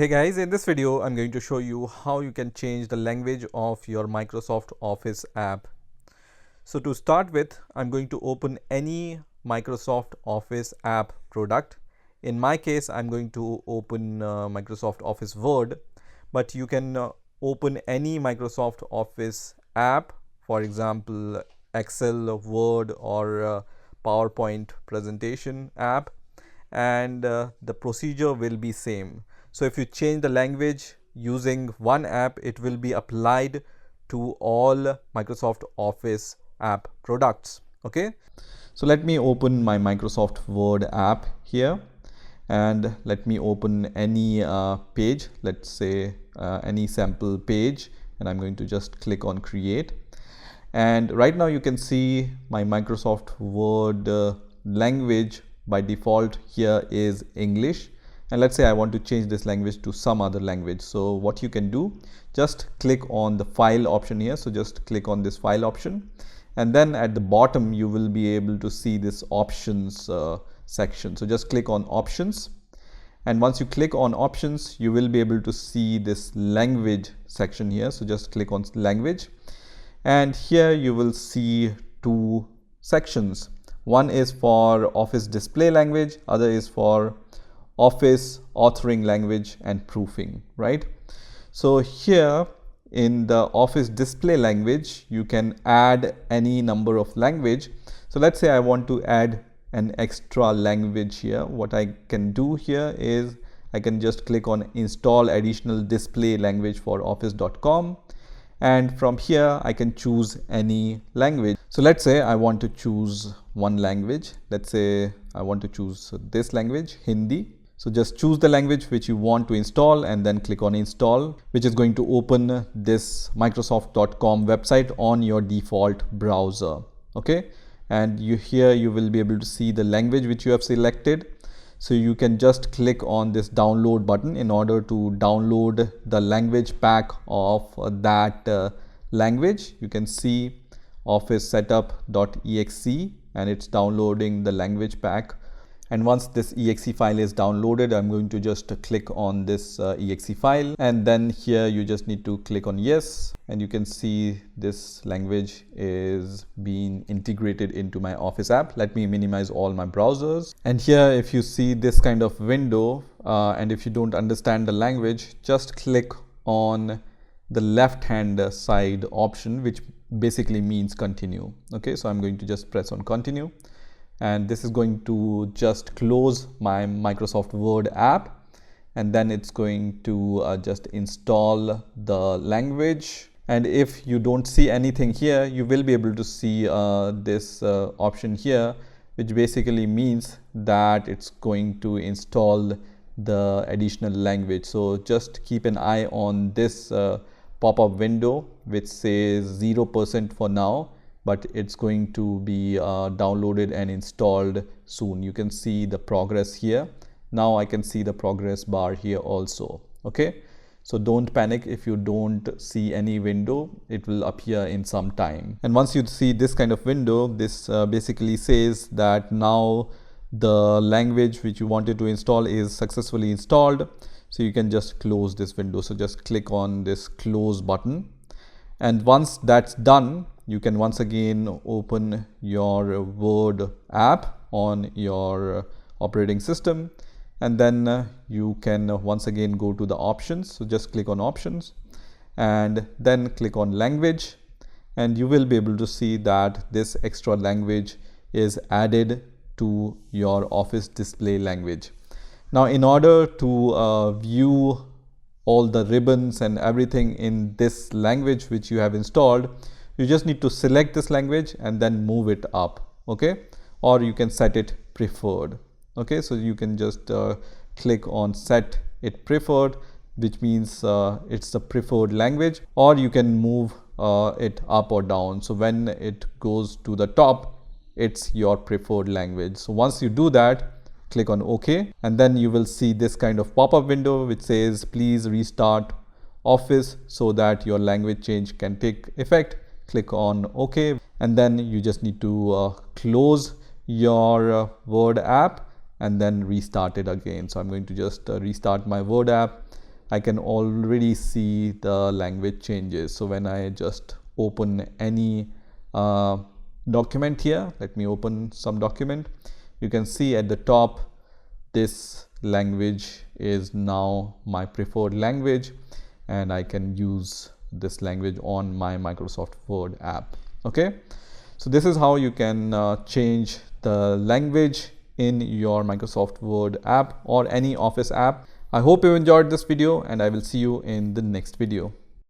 Hey guys, in this video I'm going to show you how you can change the language of your Microsoft Office app. So to start with, I'm going to open any Microsoft Office app product. In my case, I'm going to open Microsoft Office Word, but you can open any Microsoft Office app, for example Excel, Word, or PowerPoint presentation app, and the procedure will be same. So if you change the language using one app, it will be applied to all Microsoft Office app products. Okay, so let me open my Microsoft Word app here, and let me open any page, let's say any sample page, and I'm going to just click on create. And right now you can see my Microsoft Word language by default here is English, and let's say I want to change this language to some other language. So what you can do, just click on the file option here. So just click on this file option, and then at the bottom you will be able to see this options section. So just click on options, and once you click on options you will be able to see this language section here. So just click on language, and here you will see two sections. One is for Office display language, other is for Office authoring language and proofing, right? So here in the Office display language, you can add any number of language. So let's say I want to add an extra language here. What I can do here is I can just click on install additional display language for office.com, and from here I can choose any language. So let's say I want to choose one language. Let's say I want to choose this language, Hindi. So just choose the language which you want to install and then click on install, which is going to open this Microsoft.com website on your default browser. Okay, and here you will be able to see the language which you have selected. So you can just click on this download button in order to download the language pack of that language. You can see office setup.exe, and it's downloading the language pack. And once this exe file is downloaded, I'm going to just click on this exe file, and then here you just need to click on yes, and you can see this language is being integrated into my Office app. Let me minimize all my browsers, and here if you see this kind of window and if you don't understand the language, just click on the left hand side option, which basically means continue. Okay, so I'm going to just press on continue, and this is going to just close my Microsoft Word app, and then it's going to just install the language. And if you don't see anything here, you will be able to see this option here, which basically means that it's going to install the additional language. So just keep an eye on this pop-up window which says 0% for now, but it's going to be downloaded and installed soon. You can see the progress here. Now I can see the progress bar here also. Okay, so don't panic if you don't see any window. It will appear in some time. And once you see this kind of window, this basically says that now the language which you wanted to install is successfully installed. So you can just close this window. So just click on this close button, and once that's done, you can once again open your Word app on your operating system, and then you can once again go to the options. So just click on options and then click on language, and you will be able to see that this extra language is added to your Office display language. Now in order to view all the ribbons and everything in this language which you have installed, you just need to select this language and then move it up. Okay, or you can set it preferred. Okay, so you can just click on set it preferred, which means it's the preferred language, or you can move it up or down. So when it goes to the top, it's your preferred language. So once you do that, click on OK, and then you will see this kind of pop-up window which says please restart Office so that your language change can take effect. Click on OK, and then you just need to close your Word app and then restart it again. So I'm going to just restart my Word app, I can already see the language changes. So when I just open any document here, let me open some document, you can see at the top this language is now my preferred language, and I can use this language on my Microsoft Word app. Okay, so this is how you can change the language in your Microsoft Word app or any Office app. I hope you enjoyed this video, and I will see you in the next video.